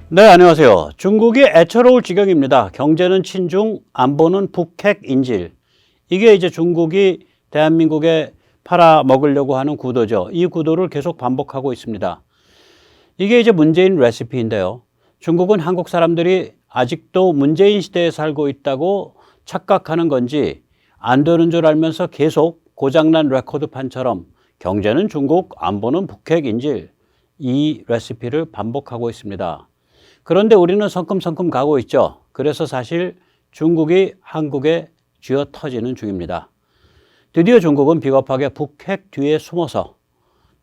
네, 안녕하세요. 중국이 애처로울 지경입니다. 경제는 친중, 안보는 북핵 인질. 이게 이제 중국이 대한민국에 팔아먹으려고 하는 구도죠. 이 구도를 계속 반복하고 있습니다. 이게 이제 문재인 레시피인데요. 중국은 한국 사람들이 아직도 문재인 시대에 살고 있다고 착각하는 건지 안 되는 줄 알면서 계속 고장난 레코드판처럼 경제는 중국, 안보는 북핵 인질. 이 레시피를 반복하고 있습니다. 그런데 우리는 성큼성큼 가고 있죠. 그래서 사실 중국이 한국에 쥐어 터지는 중입니다. 드디어 중국은 비겁하게 북핵 뒤에 숨어서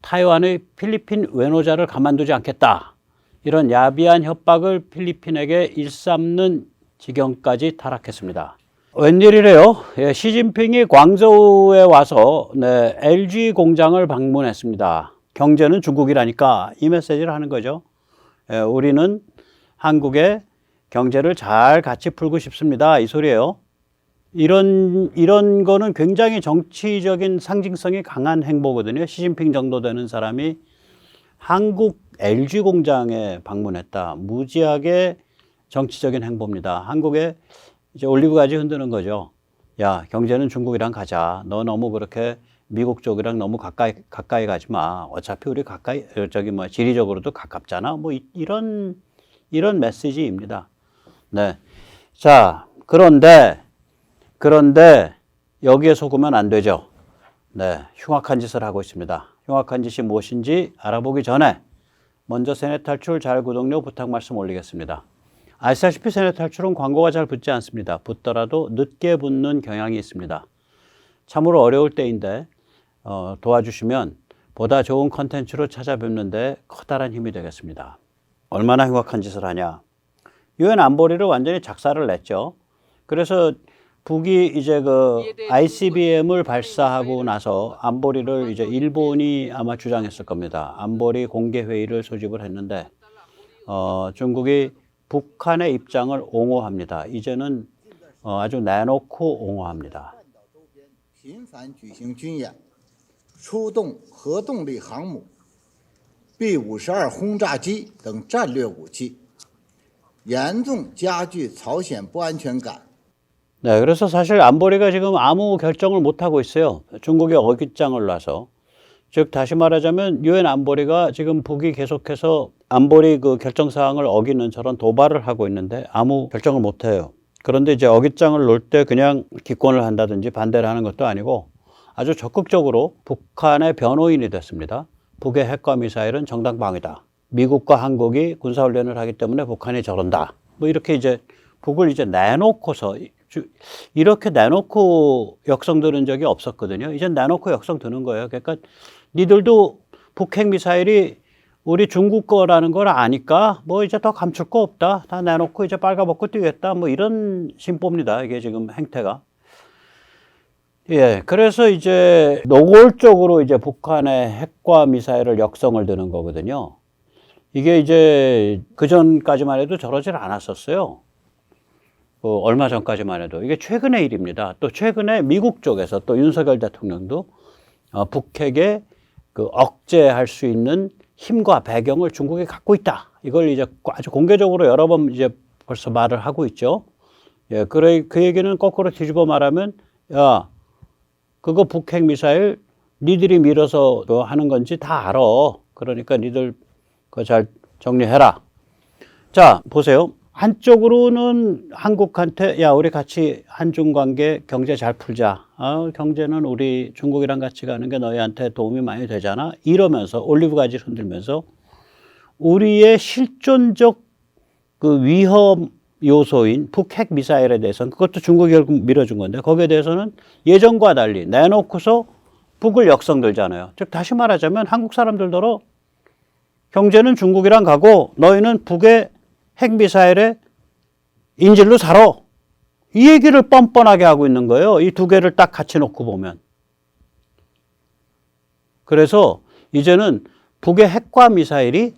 타이완의 필리핀 외노자를 가만두지 않겠다. 이런 야비한 협박을 필리핀에게 일삼는 지경까지 타락했습니다. 웬일이래요? 시진핑이 광저우에 와서 LG 공장을 방문했습니다. 경제는 중국이라니까 이 메시지를 하는 거죠. 우리는 한국의 경제를 잘 같이 풀고 싶습니다. 이 소리예요. 이런 거는 굉장히 정치적인 상징성이 강한 행보거든요. 시진핑 정도 되는 사람이 한국 LG 공장에 방문했다. 무지하게 정치적인 행보입니다. 한국에 이제 올리브가지 흔드는 거죠. 야, 경제는 중국이랑 가자. 너 너무 그렇게 미국 쪽이랑 너무 가까이 가지 마. 어차피 우리 지리적으로도 가깝잖아. 이런 메시지입니다. 네. 자, 그런데 여기에 속으면 안 되죠. 네. 흉악한 짓을 하고 있습니다. 흉악한 짓이 무엇인지 알아보기 전에 먼저 세뇌 탈출 잘 구독료 부탁 말씀 올리겠습니다. 아시다시피 세뇌 탈출은 광고가 잘 붙지 않습니다. 붙더라도 늦게 붙는 경향이 있습니다. 참으로 어려울 때인데 도와주시면 보다 좋은 컨텐츠로 찾아뵙는데 커다란 힘이 되겠습니다. 얼마나 흉악한 짓을 하냐. 유엔 안보리를 완전히 작사를 냈죠. 그래서 북이 이제 ICBM을 발사하고 나서 안보리를 이제 일본이 아마 주장했을 겁니다. 안보리 공개회의를 소집을 했는데 중국이 북한의 입장을 옹호합니다. 이제는 아주 내놓고 옹호합니다. 频繁举行军演，出动核动力航母、B-52轰炸机等战略武器，严重加剧朝鲜不安全感。 네, 그래서 사실 안보리가 지금 아무 결정을 못 하고 있어요. 중국이 어깃장을 놔서. 즉 다시 말하자면 유엔 안보리가 지금 북이 계속해서 안보리 그 결정 사항을 어기는 저런 도발을 하고 있는데 아무 결정을 못 해요. 그런데 이제 어깃장을 놓을 때 그냥 기권을 한다든지 반대를 하는 것도 아니고 아주 적극적으로 북한의 변호인이 됐습니다. 북의 핵과 미사일은 정당방위다. 미국과 한국이 군사훈련을 하기 때문에 북한이 저런다. 이렇게 이제 북을 이제 내놓고서 이렇게 내놓고 역성 드는 적이 없었거든요. 이제 내놓고 역성 드는 거예요. 그러니까 니들도 북핵 미사일이 우리 중국 거라는 걸 아니까 이제 더 감출 거 없다. 다 내놓고 이제 빨가벗고 뛰겠다. 이런 심보입니다. 이게 지금 행태가. 예. 그래서 이제 노골적으로 이제 북한의 핵과 미사일을 역성을 드는 거거든요. 이게 이제 그 전까지만 해도 저러질 않았었어요. 얼마 전까지만 해도. 이게 최근의 일입니다. 또 최근에 미국 쪽에서 또 윤석열 대통령도 북핵에 억제할 수 있는 힘과 배경을 중국이 갖고 있다. 이걸 이제 아주 공개적으로 여러 번 이제 벌써 말을 하고 있죠. 예, 그 얘기는 거꾸로 뒤집어 말하면, 야, 그거 북핵 미사일 니들이 밀어서 하는 건지 다 알아. 그러니까 니들 그거 잘 정리해라. 자, 보세요. 한쪽으로는 한국한테 야, 우리 같이 한중 관계 경제 잘 풀자. 경제는 우리 중국이랑 같이 가는 게 너희한테 도움이 많이 되잖아. 이러면서 올리브 가지를 흔들면서 우리의 실존적 그 위험 요소인 북핵 미사일에 대해서는 그것도 중국이 결국 밀어준 건데 거기에 대해서는 예전과 달리 내놓고서 북을 역성들잖아요. 즉 다시 말하자면 한국 사람들더러 경제는 중국이랑 가고 너희는 북의 핵미사일의 인질로 살아. 이 얘기를 뻔뻔하게 하고 있는 거예요. 이 두 개를 딱 같이 놓고 보면. 그래서 이제는 북의 핵과 미사일이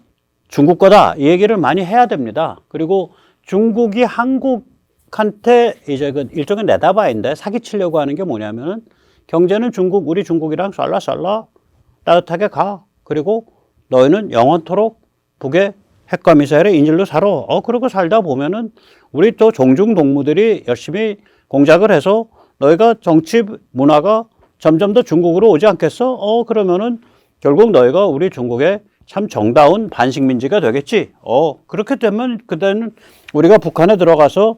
중국 거다. 이 얘기를 많이 해야 됩니다. 그리고 중국이 한국한테 이제 일종의 내다바인데 사기치려고 하는 게 뭐냐면은 경제는 우리 중국이랑 쌀라 따뜻하게 가. 그리고 너희는 영원토록 북의 핵과 미사일의 인질로 살아. 그러고 살다 보면은 우리 또 종중 동무들이 열심히 공작을 해서 너희가 정치 문화가 점점 더 중국으로 오지 않겠어? 그러면은 결국 너희가 우리 중국의 참 정다운 반식민지가 되겠지. 그렇게 되면 그때는 우리가 북한에 들어가서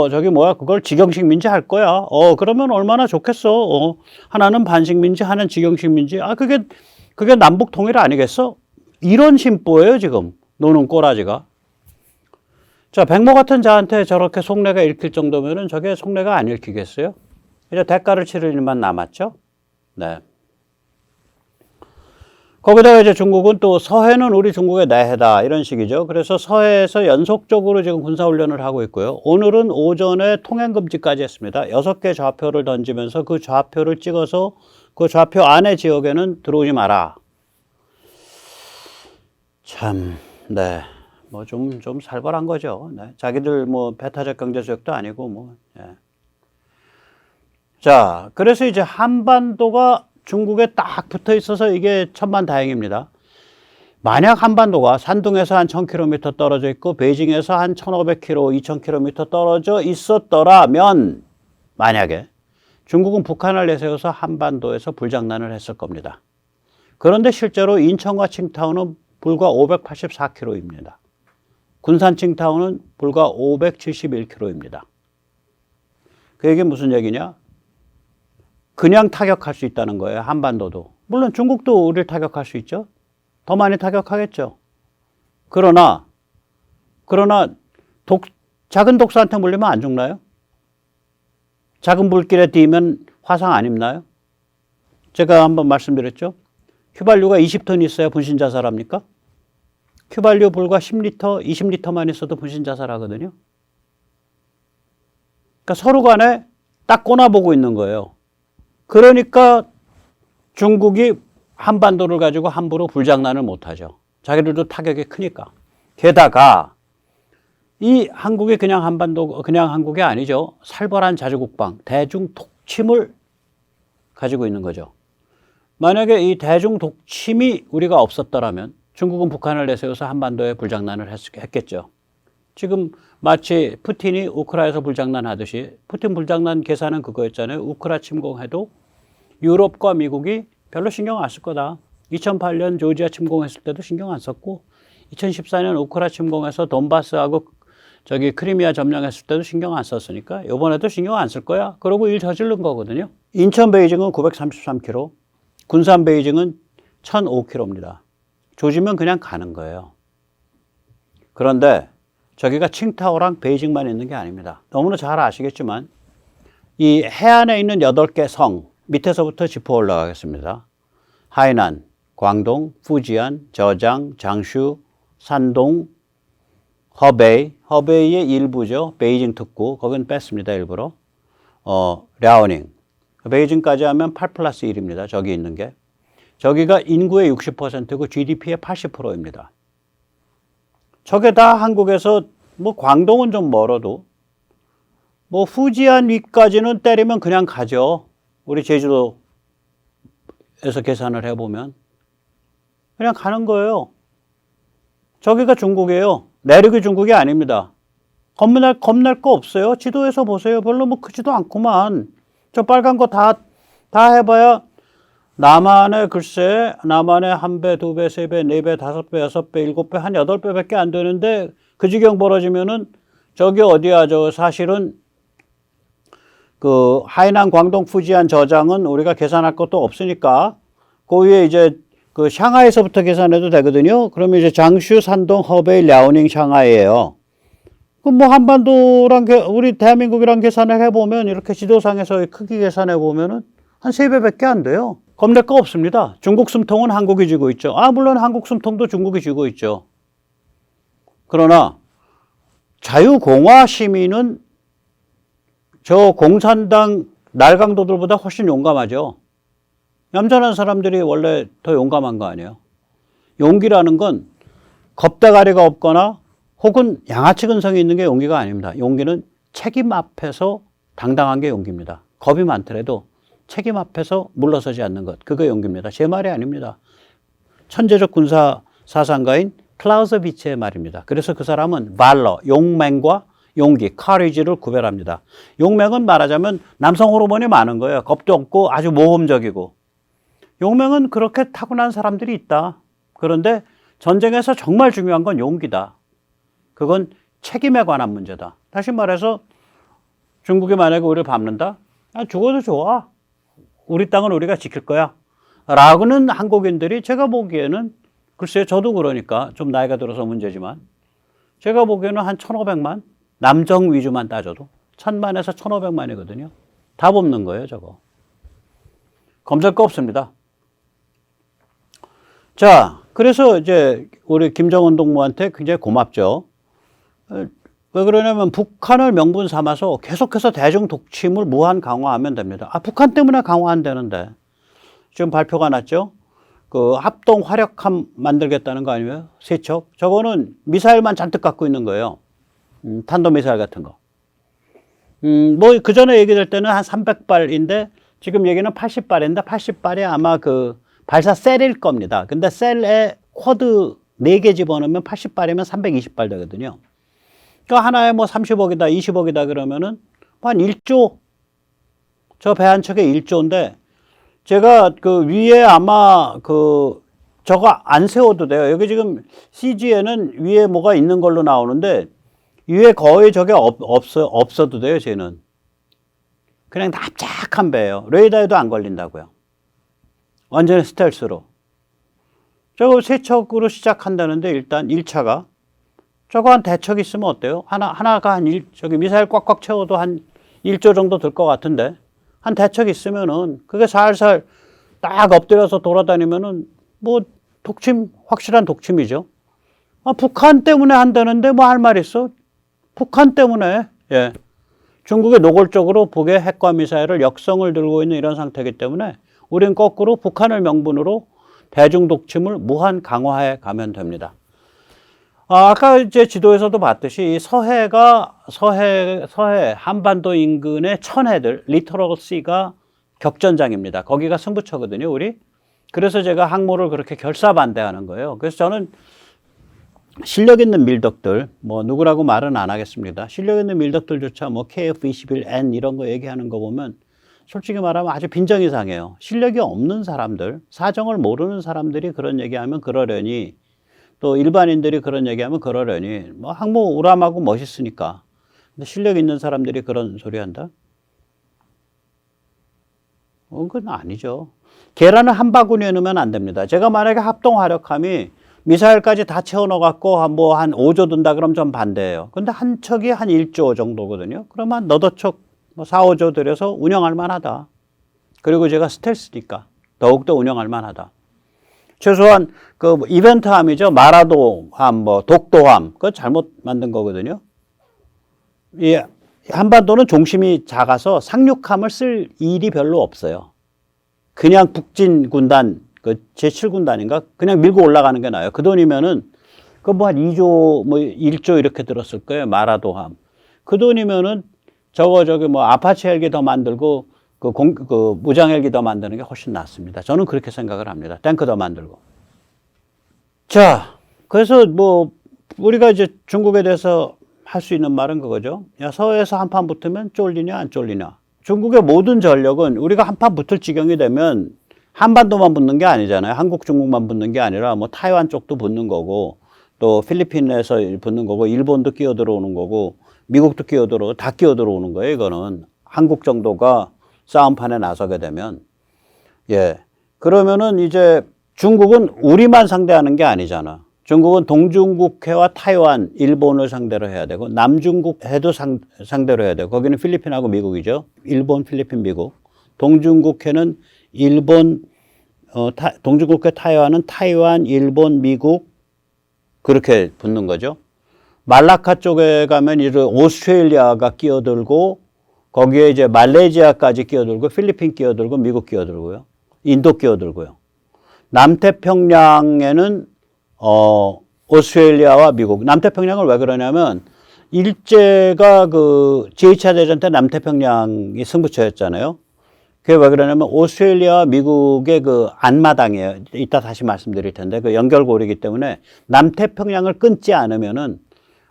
저기 뭐야 그걸 직영식민지 할 거야. 그러면 얼마나 좋겠어. 하나는 반식민지, 하나는 직영식민지. 그게 남북 통일 아니겠어? 이런 심보예요 지금 노는 꼬라지가. 자, 백모 같은 자한테 저렇게 속내가 읽힐 정도면은 저게 속내가 안 읽히겠어요? 이제 대가를 치를 일만 남았죠. 네. 거기다가 이제 중국은 또 서해는 우리 중국의 내해다 이런 식이죠. 그래서 서해에서 연속적으로 지금 군사훈련을 하고 있고요. 오늘은 오전에 통행금지까지 했습니다. 6개 좌표를 던지면서 그 좌표를 찍어서 그 좌표 안의 지역에는 들어오지 마라. 참, 네. 뭐 좀 살벌한 거죠. 네. 자기들 뭐 배타적 경제수역도 아니고 뭐. 예. 자, 그래서 이제 한반도가 중국에 딱 붙어 있어서 이게 천만다행입니다. 만약 한반도가 산둥에서 한 1000km 떨어져 있고 베이징에서 한 1500km, 2000km 떨어져 있었더라면 만약에 중국은 북한을 내세워서 한반도에서 불장난을 했을 겁니다. 그런데 실제로 인천과 칭타오는 불과 584km입니다. 군산 칭타오는 불과 571km입니다. 그 얘기는 무슨 얘기냐? 그냥 타격할 수 있다는 거예요. 한반도도. 물론 중국도 우리를 타격할 수 있죠. 더 많이 타격하겠죠. 그러나 작은 독사한테 물리면 안 죽나요? 작은 불길에 띄면 화상 안 입나요? 제가 한번 말씀드렸죠. 휘발유가 20톤 있어야 분신 자살합니까? 휘발유 불과 10리터, 20리터만 있어도 분신 자살하거든요. 그러니까 서로 간에 딱 꼬나보고 있는 거예요. 그러니까 중국이 한반도를 가지고 함부로 불장난을 못하죠. 자기들도 타격이 크니까. 게다가 이 한국이 그냥 한국이 아니죠. 살벌한 자주국방, 대중 독침을 가지고 있는 거죠. 만약에 이 대중 독침이 우리가 없었더라면 중국은 북한을 내세워서 한반도에 불장난을 했겠죠. 지금 마치 푸틴이 우크라에서 불장난하듯이 푸틴 불장난 계산은 그거였잖아요. 우크라 침공해도 유럽과 미국이 별로 신경 안 쓸 거다. 2008년 조지아 침공했을 때도 신경 안 썼고 2014년 우크라 침공해서 돈바스하고 저기 크리미아 점령했을 때도 신경 안 썼으니까 이번에도 신경 안 쓸 거야. 그러고 일 저지른 거거든요. 인천 베이징은 933km, 군산 베이징은 1005km입니다. 조지면 그냥 가는 거예요. 그런데 저기가 칭타오랑 베이징만 있는 게 아닙니다. 너무나 잘 아시겠지만 이 해안에 있는 8개 성 밑에서부터 짚어 올라가겠습니다. 하이난, 광동, fujian, 저장, 장슈, 산동, 허베이의 일부죠. 베이징 특구. 거긴 뺐습니다. 일부러. 랴오닝. 베이징까지 하면 8+1입니다. 저기 있는 게. 저기가 인구의 60%고 GDP의 80%입니다. 저게 다 한국에서 뭐 광동은 좀 멀어도 뭐 후지안 위까지는 때리면 그냥 가죠. 우리 제주도에서 계산을 해보면 그냥 가는 거예요. 저기가 중국이에요. 내륙이 중국이 아닙니다. 겁날 거 없어요. 지도에서 보세요. 별로 뭐 크지도 않구만. 저 빨간 거 다 해봐야 남한의 글쎄 남한의 1배, 2배, 3배, 4배, 5배, 6배, 7배, 한 8배밖에 안 되는데 그 지경 벌어지면은 저기 어디야 저 사실은 그 하이난, 광동, fujian, 저장은 우리가 계산할 것도 없으니까 그 위에 이제 그 샹하이에서부터 계산해도 되거든요. 그러면 이제 장슈, 산동, 허베이, 랴오닝, 샹하이예요. 그럼 뭐 한반도랑 우리 대한민국이랑 계산을 해보면 이렇게 지도상에서 크기 계산해 보면은 한 3배밖에 안 돼요. 겁낼 거 없습니다. 중국 숨통은 한국이 쥐고 있죠. 물론 한국 숨통도 중국이 쥐고 있죠. 그러나 자유공화 시민은 저 공산당 날강도들보다 훨씬 용감하죠. 얌전한 사람들이 원래 더 용감한 거 아니에요. 용기라는 건 겁대가리가 없거나 혹은 양아치 근성이 있는 게 용기가 아닙니다. 용기는 책임 앞에서 당당한 게 용기입니다. 겁이 많더라도 책임 앞에서 물러서지 않는 것. 그거 용기입니다. 제 말이 아닙니다. 천재적 군사 사상가인 클라우스비츠의 말입니다. 그래서 그 사람은 발러, 용맹과 용기, 커리지를 구별합니다. 용맹은 말하자면 남성 호르몬이 많은 거예요. 겁도 없고 아주 모험적이고. 용맹은 그렇게 타고난 사람들이 있다. 그런데 전쟁에서 정말 중요한 건 용기다. 그건 책임에 관한 문제다. 다시 말해서 중국이 만약에 우리를 밟는다? 죽어도 좋아. 우리 땅은 우리가 지킬 거야. 라고는 한국인들이 제가 보기에는 글쎄요, 저도 그러니까 좀 나이가 들어서 문제지만 제가 보기에는 한 1,500만? 남정 위주만 따져도 1,000만에서 1,500만이거든요. 답 없는 거예요, 저거. 검색 거 없습니다. 자, 그래서 이제 우리 김정은 동무한테 굉장히 고맙죠. 왜 그러냐면 북한을 명분 삼아서 계속해서 대중 독침을 무한 강화하면 됩니다. 북한 때문에 강화 안 되는데. 지금 발표가 났죠. 그 합동 화력함 만들겠다는 거 아니에요? 세 척. 저거는 미사일만 잔뜩 갖고 있는 거예요. 탄도미사일 같은 거. 뭐 그 전에 얘기될 때는 한 300발인데 지금 얘기는 80발인데 80발이 아마 그 발사 셀일 겁니다. 근데 셀에 쿼드 4개 집어넣으면 80발이면 320발 되거든요. 그러니까 하나에 뭐 30억이다, 20억이다 그러면은 한 1조. 저 배 한 척에 1조인데 제가 그 위에 아마 그 저거 안 세워도 돼요. 여기 지금 CG에는 위에 뭐가 있는 걸로 나오는데 위에 거의 저게 없어도 돼요, 쟤는. 그냥 납작한 배예요. 레이더에도 안 걸린다고요. 완전히 스텔스로. 저거 세 척으로 시작한다는데 일단 1차가 저거 한 대척 있으면 어때요? 하나가 저기 미사일 꽉꽉 채워도 한 1조 정도 들 것 같은데 한 대척 있으면은 그게 살살 딱 엎드려서 돌아다니면은 뭐 확실한 독침이죠. 북한 때문에 한다는데 뭐 할 말 있어? 북한 때문에, 예. 중국이 노골적으로 북의 핵과 미사일을 역성을 들고 있는 이런 상태이기 때문에 우린 거꾸로 북한을 명분으로 대중 독침을 무한 강화해 가면 됩니다. 아까 이제 지도에서도 봤듯이 서해 한반도 인근의 천해들, 리터럴 시가 격전장입니다. 거기가 승부처거든요, 우리. 그래서 제가 항모를 그렇게 결사반대하는 거예요. 그래서 저는 실력 있는 밀덕들, 뭐 누구라고 말은 안 하겠습니다. 실력 있는 밀덕들조차 뭐 KF-21N 이런 거 얘기하는 거 보면 솔직히 말하면 아주 빈정이 상해요. 실력이 없는 사람들, 사정을 모르는 사람들이 그런 얘기하면 그러려니 또 일반인들이 그런 얘기하면 그러려니 뭐 항모 우람하고 멋있으니까. 근데 실력 있는 사람들이 그런 소리 한다? 그건 아니죠. 계란을 한 바구니에 넣으면 안 됩니다. 제가 만약에 합동 화력함이 미사일까지 다 채워 넣어갖고 뭐 한 5조 든다 그러면 좀 반대예요. 근데 한 척이 한 1조 정도거든요. 그러면 너도 척 뭐 4, 5조 들여서 운영할 만하다. 그리고 제가 스텔스니까 더욱더 운영할 만하다. 최소한 그 이벤트함이죠. 마라도함, 뭐 독도함, 그거 잘못 만든 거거든요. 이 한반도는 중심이 작아서 상륙함을 쓸 일이 별로 없어요. 그냥 북진 군단, 그 제7군단인가? 그냥 밀고 올라가는 게 나아요. 그 돈이면은 그 뭐 한 2조, 뭐 1조 이렇게 들었을 거예요. 마라도함. 그 돈이면은 저기 뭐 아파치 헬기 더 만들고 그 무장 헬기 더 만드는 게 훨씬 낫습니다. 저는 그렇게 생각을 합니다. 탱크 더 만들고. 자, 그래서 뭐 우리가 이제 중국에 대해서 할 수 있는 말은 그거죠. 야, 서해에서 한판 붙으면 쫄리냐 안 쫄리냐. 중국의 모든 전력은 우리가 한판 붙을 지경이 되면 한반도만 붙는 게 아니잖아요. 한국, 중국만 붙는 게 아니라 뭐 타이완 쪽도 붙는 거고 또 필리핀에서 붙는 거고 일본도 끼어 들어오는 거고 미국도 다 끼어 들어오는 거예요. 이거는 한국 정도가 싸움판에 나서게 되면. 예. 그러면은 이제 중국은 우리만 상대하는 게 아니잖아. 중국은 동중국해와 타이완, 일본을 상대로 해야 되고 남중국해도 상대로 해야 되고 거기는 필리핀하고 미국이죠. 일본, 필리핀, 미국. 동중국해는 일본, 동중국해 타이완은 타이완, 일본, 미국 그렇게 붙는 거죠. 말라카 쪽에 가면 이제 오스트레일리아가 끼어들고 거기에 이제 말레이시아까지 끼어들고 필리핀 끼어들고 미국 끼어들고요. 인도 끼어들고요. 남태평양에는 오스트레일리아와 미국. 남태평양을 왜 그러냐면 일제가 그 제2차 대전 때 남태평양이 승부처였잖아요. 그게 왜 그러냐면 오스트레일리아와 미국의 그 앞마당이에요. 이따 다시 말씀드릴 텐데 그 연결고리이기 때문에 남태평양을 끊지 않으면은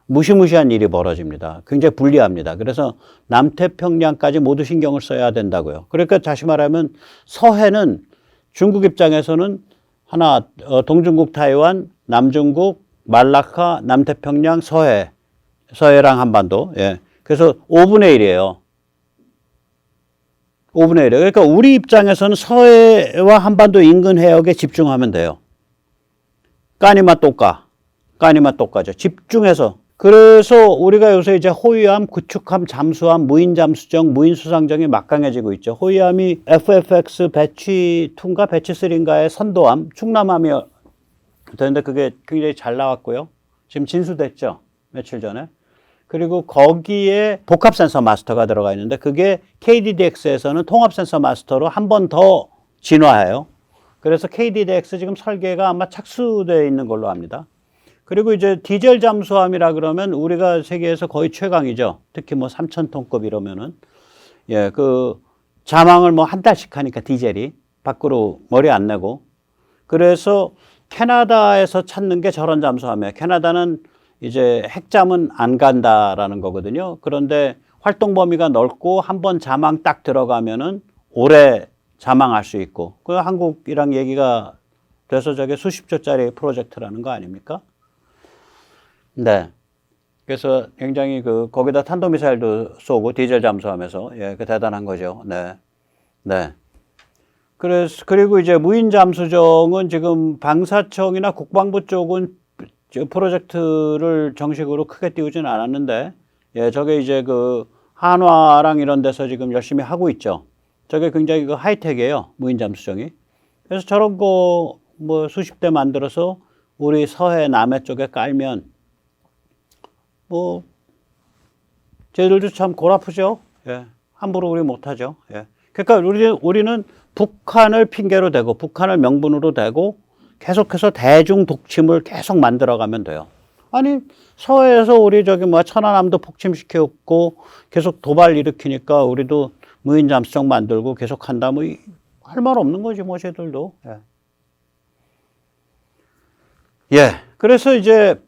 무시무시한 일이 벌어집니다. 굉장히 불리합니다. 그래서 남태평양까지 모두 신경을 써야 된다고요. 그러니까 다시 말하면 서해는 중국 입장에서는 하나 동중국, 타이완, 남중국, 말라카, 남태평양, 서해랑 한반도. 예. 그래서 5분의 1이에요. 5분의 1이에요. 그러니까 우리 입장에서는 서해와 한반도 인근 해역에 집중하면 돼요. 까니마 똑까죠. 집중해서. 그래서 우리가 요새 이제 호위함, 구축함, 잠수함, 무인잠수정, 무인수상정이 막강해지고 있죠. 호위함이 FFX 배치2인가 배치3인가의 선도함, 충남함이 되는데 그게 굉장히 잘 나왔고요. 지금 진수됐죠. 며칠 전에. 그리고 거기에 복합 센서 마스터가 들어가 있는데 그게 KDDX에서는 통합 센서 마스터로 한 번 더 진화해요. 그래서 KDDX 지금 설계가 아마 착수되어 있는 걸로 압니다. 그리고 이제 디젤 잠수함이라 그러면 우리가 세계에서 거의 최강이죠. 특히 뭐 3,000톤급 이러면은. 예, 그 자망을 뭐 한 달씩 하니까 디젤이 밖으로 머리 안 내고. 그래서 캐나다에서 찾는 게 저런 잠수함이에요. 캐나다는 이제 핵잠은 안 간다라는 거거든요. 그런데 활동 범위가 넓고 한번 자망 딱 들어가면은 오래 자망할 수 있고. 그 한국이랑 얘기가 돼서 저게 수십조짜리 프로젝트라는 거 아닙니까? 네. 그래서 굉장히 거기다 탄도미사일도 쏘고 디젤 잠수함에서 예, 그 대단한 거죠. 네. 네. 그리고 이제 무인 잠수정은 지금 방사청이나 국방부 쪽은 프로젝트를 정식으로 크게 띄우진 않았는데, 예, 저게 이제 그 한화랑 이런 데서 지금 열심히 하고 있죠. 저게 굉장히 그 하이텍이에요. 무인 잠수정이. 그래서 저런 거 뭐 수십 대 만들어서 우리 서해 남해 쪽에 깔면 뭐 쟤들도 참 골아프죠. 예. 함부로 우리 못하죠. 예. 그러니까 우리는 북한을 핑계로 대고 북한을 명분으로 대고 계속해서 대중 독침을 계속 만들어가면 돼요. 아니 서해에서 우리 저기 뭐 천안함도 폭침시켰고 계속 도발 일으키니까 우리도 무인 잠수정 만들고 계속 한다 뭐 할 말 없는 거지 뭐 쟤들도. 예. 예. 그래서 이제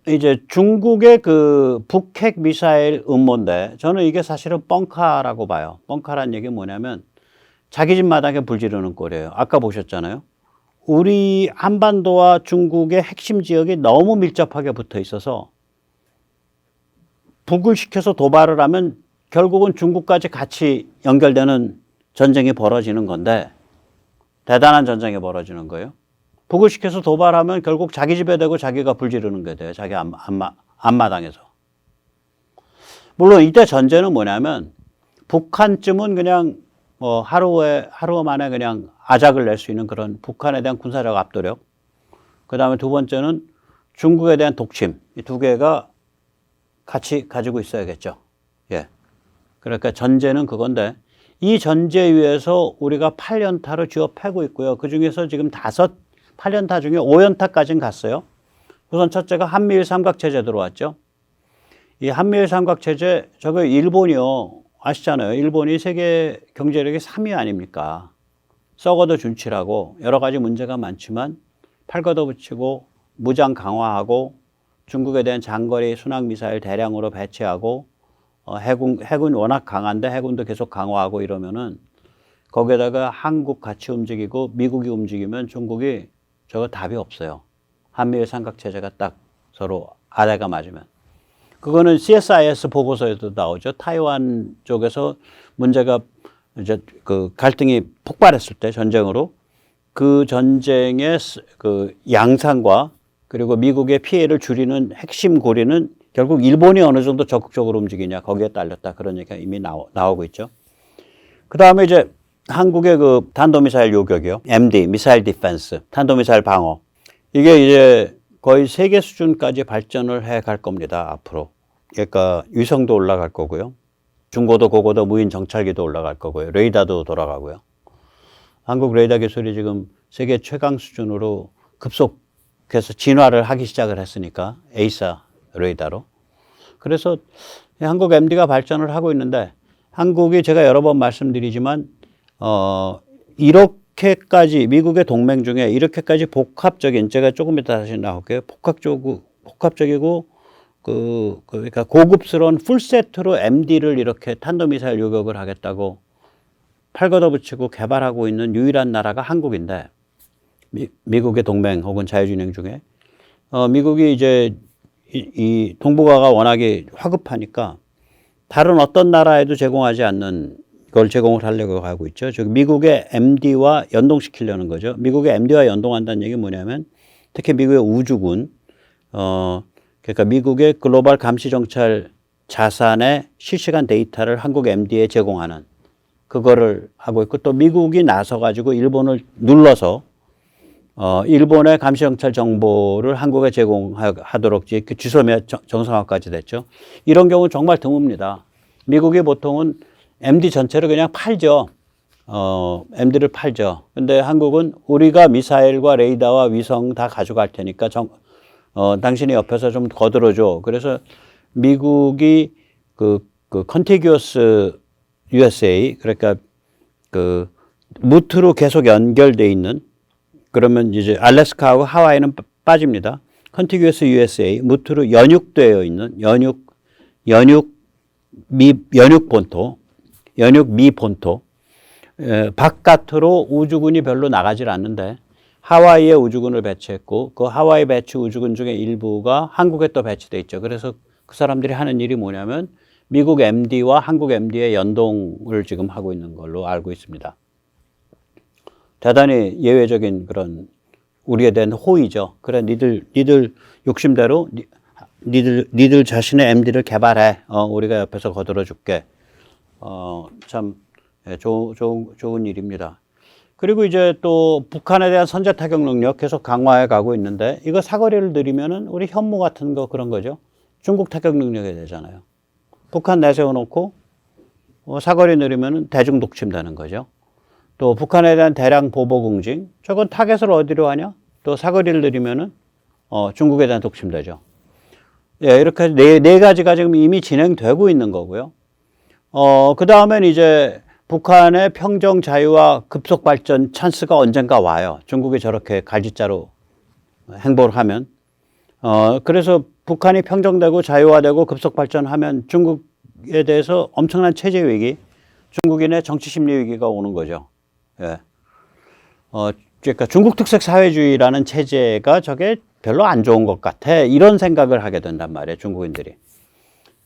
중국의 그 북핵 미사일 음모인데 저는 이게 사실은 뻥카라고 봐요. 뻥카란 얘기 뭐냐면 자기 집 마당에 불 지르는 꼴이에요. 아까 보셨잖아요. 우리 한반도와 중국의 핵심 지역이 너무 밀접하게 붙어 있어서 북을 시켜서 도발을 하면 결국은 중국까지 같이 연결되는 전쟁이 벌어지는 건데 대단한 전쟁이 벌어지는 거예요. 북을 시켜서 도발하면 결국 자기 집에 대고 자기가 불 지르는 게 돼요. 자기 앞마당에서. 물론 이때 전제는 뭐냐면 북한쯤은 그냥 뭐 하루 만에 그냥 아작을 낼 수 있는 그런 북한에 대한 군사적 압도력. 그 다음에 두 번째는 중국에 대한 독침. 이 두 개가 같이 가지고 있어야겠죠. 예. 그러니까 전제는 그건데 이 전제 위에서 우리가 8연타를 쥐어 패고 있고요. 그 중에서 지금 8연타 중에 5연타까지는 갔어요. 우선 첫째가 한미일 삼각체제 들어왔죠. 이 한미일 삼각체제, 저거 일본이요. 아시잖아요. 일본이 세계 경제력이 3위 아닙니까? 썩어도 준치라고 여러 가지 문제가 많지만 팔 걷어붙이고 무장 강화하고 중국에 대한 장거리 순항미사일 대량으로 배치하고 해군 워낙 강한데 해군도 계속 강화하고 이러면은 거기에다가 한국 같이 움직이고 미국이 움직이면 중국이 저거 답이 없어요. 한미일 삼각체제가 딱 서로 아래가 맞으면. 그거는 CSIS 보고서에도 나오죠. 타이완 쪽에서 문제가 이제 그 갈등이 폭발했을 때 전쟁으로 그 전쟁의 그 양상과 그리고 미국의 피해를 줄이는 핵심 고리는 결국 일본이 어느 정도 적극적으로 움직이냐 거기에 딸렸다 그런 얘기가 이미 나오고 있죠. 그 다음에 이제 한국의 그 탄도미사일 요격이요. MD, 미사일 디펜스, 탄도미사일 방어. 이게 이제 거의 세계 수준까지 발전을 해 갈 겁니다, 앞으로. 그러니까 위성도 올라갈 거고요. 중고도 고고도 무인 정찰기도 올라갈 거고요. 레이더도 돌아가고요. 한국 레이더 기술이 지금 세계 최강 수준으로 급속해서 진화를 하기 시작을 했으니까 에이사 레이더로. 그래서 한국 MD가 발전을 하고 있는데 한국이 제가 여러 번 말씀드리지만 이렇게까지 미국의 동맹 중에 이렇게까지 복합적인, 제가 조금 이따 다시 나올게요. 복합적이고 그러니까 고급스러운 풀세트로 MD를 이렇게 탄도미사일 요격을 하겠다고 팔 걷어붙이고 개발하고 있는 유일한 나라가 한국인데, 미국의 동맹 혹은 자유진영 중에 미국이 이제 이 동북아가 워낙에 화급하니까 다른 어떤 나라에도 제공하지 않는 걸 제공을 하려고 하고 있죠. 즉 미국의 MD와 연동시키려는 거죠. 미국의 MD와 연동한다는 얘기는 뭐냐면, 특히 미국의 우주군, 그러니까 미국의 글로벌 감시 정찰 자산의 실시간 데이터를 한국 MD에 제공하는, 그거를 하고 있고, 또 미국이 나서 가지고 일본을 눌러서 일본의 감시정찰 정보를 한국에 제공하도록 이렇게 주소며 정상화까지 됐죠. 이런 경우 정말 드뭅니다. 미국이 보통은 MD 전체를 그냥 팔죠. MD를 팔죠. 근데 한국은 우리가 미사일과 레이더와 위성 다 가져갈 테니까 당신이 옆에서 좀 거들어줘. 그래서 미국이 컨티기어스 USA, 그러니까 무트로 계속 연결돼 있는, 그러면 이제 알래스카하고 하와이는 빠집니다. 컨티기어스 USA, 무트로 연육되어 있는 연육 미 본토 바깥으로 우주군이 별로 나가질 않는데 하와이에 우주군을 배치했고, 그 하와이 배치 우주군 중에 일부가 한국에 또 배치돼 있죠. 그래서 그 사람들이 하는 일이 뭐냐면 미국 MD와 한국 MD의 연동을 지금 하고 있는 걸로 알고 있습니다. 대단히 예외적인 그런 우리에 대한 호의죠. 그래, 니들 욕심대로 니들 자신의 MD를 개발해. 우리가 옆에서 거들어 줄게. 참 좋은 일입니다. 그리고 이제 또 북한에 대한 선제 타격 능력 계속 강화해 가고 있는데, 이거 사거리를 늘리면은 우리 현무 같은 거 그런 거죠. 중국 타격 능력이 되잖아요. 북한 내세워 놓고 사거리 늘리면은 대중 독침되는 거죠. 또 북한에 대한 대량 보복 응징, 저건 타겟을 어디로 하냐? 또 사거리를 늘리면은 중국에 대한 독침되죠. 예, 이렇게 네 가지가 지금 이미 진행되고 있는 거고요. 그 다음엔 이제 북한의 평정 자유와 급속 발전 찬스가 언젠가 와요. 중국이 저렇게 갈짓자로 행보를 하면. 그래서 북한이 평정되고 자유화되고 급속 발전하면 중국에 대해서 엄청난 체제 위기, 중국인의 정치 심리 위기가 오는 거죠. 예. 그러니까 중국 특색 사회주의라는 체제가 저게 별로 안 좋은 것 같아. 이런 생각을 하게 된단 말이에요, 중국인들이.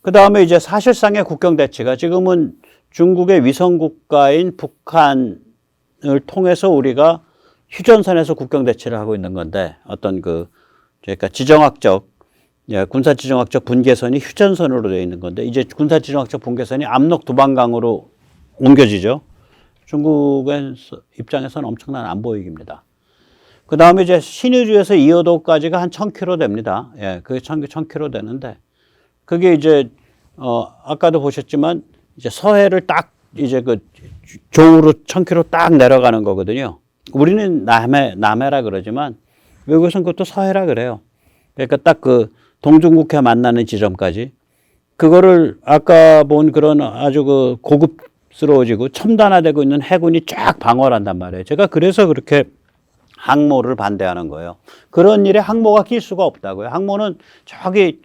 그 다음에 이제 사실상의 국경 대치가 지금은 중국의 위성 국가인 북한을 통해서 우리가 휴전선에서 국경 대치를 하고 있는 건데, 어떤 그러니까 지정학적, 군사 지정학적 분계선이 휴전선으로 되어 있는 건데, 이제 군사 지정학적 분계선이 압록 두반강으로 옮겨지죠. 중국의 입장에서는 엄청난 안보 위기입니다. 그 다음에 이제 신의주에서 이어도까지가 한 1000km 됩니다. 예, 그게 1000km 되는데, 그게 이제, 아까도 보셨지만, 이제 서해를 딱, 이제 조우로 1000km 딱 내려가는 거거든요. 우리는 남해라 그러지만, 외국에서는 그것도 서해라 그래요. 그러니까 딱 동중국해 만나는 지점까지. 그거를 아까 본 그런 아주 고급스러워지고 첨단화되고 있는 해군이 쫙 방어를 한단 말이에요. 제가 그래서 그렇게 항모를 반대하는 거예요. 그런 일에 항모가 낄 수가 없다고요. 항모는 저기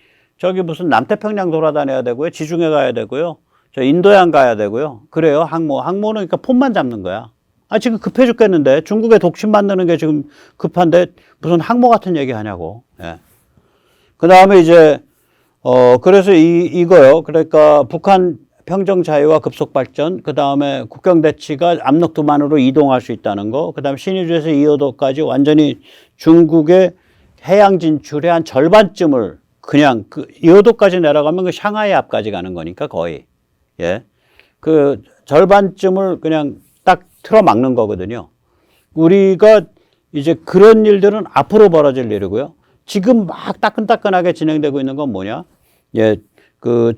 무슨 남태평양 돌아다녀야 되고요. 지중해 가야 되고요. 저 인도양 가야 되고요. 그래요, 항모. 항모는 그러니까 폰만 잡는 거야. 지금 급해 죽겠는데. 중국에 독침 만드는 게 지금 급한데 무슨 항모 같은 얘기 하냐고. 예. 그 다음에 이제, 그래서 이거요. 그러니까 북한 평정 자유와 급속 발전, 그 다음에 국경 대치가 압록두만으로 이동할 수 있다는 거, 그 다음에 신의주에서 이어도까지 완전히 중국의 해양 진출의 한 절반쯤을 그냥 이어도까지 내려가면 샹하이 앞까지 가는 거니까 거의. 예. 그 절반쯤을 그냥 딱 틀어막는 거거든요. 우리가 이제 그런 일들은 앞으로 벌어질 일이고요. 지금 막 따끈따끈하게 진행되고 있는 건 뭐냐? 예.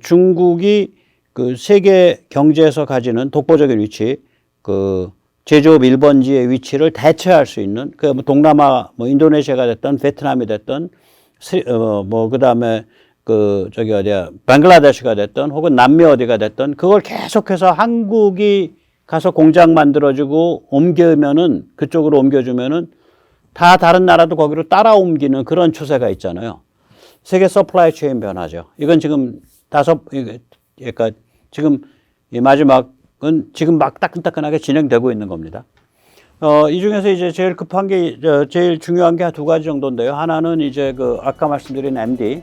중국이 세계 경제에서 가지는 독보적인 위치, 제조업 1번지의 위치를 대체할 수 있는, 동남아, 인도네시아가 됐든, 베트남이 됐든, 그 다음에, 방글라데시가 됐든, 혹은 남미 어디가 됐든, 그걸 계속해서 한국이 가서 공장 만들어주고 옮기면은 그쪽으로 옮겨주면은 다 다른 나라도 거기로 따라 옮기는 그런 추세가 있잖아요. 세계 서플라이 체인 변화죠. 이건 지금 그러니까 지금 이 마지막은 지금 막 따끈따끈하게 진행되고 있는 겁니다. 이 중에서 이제 제일 급한 게, 제일 중요한 게 두 가지 정도인데요. 하나는 이제 그 아까 말씀드린 MD,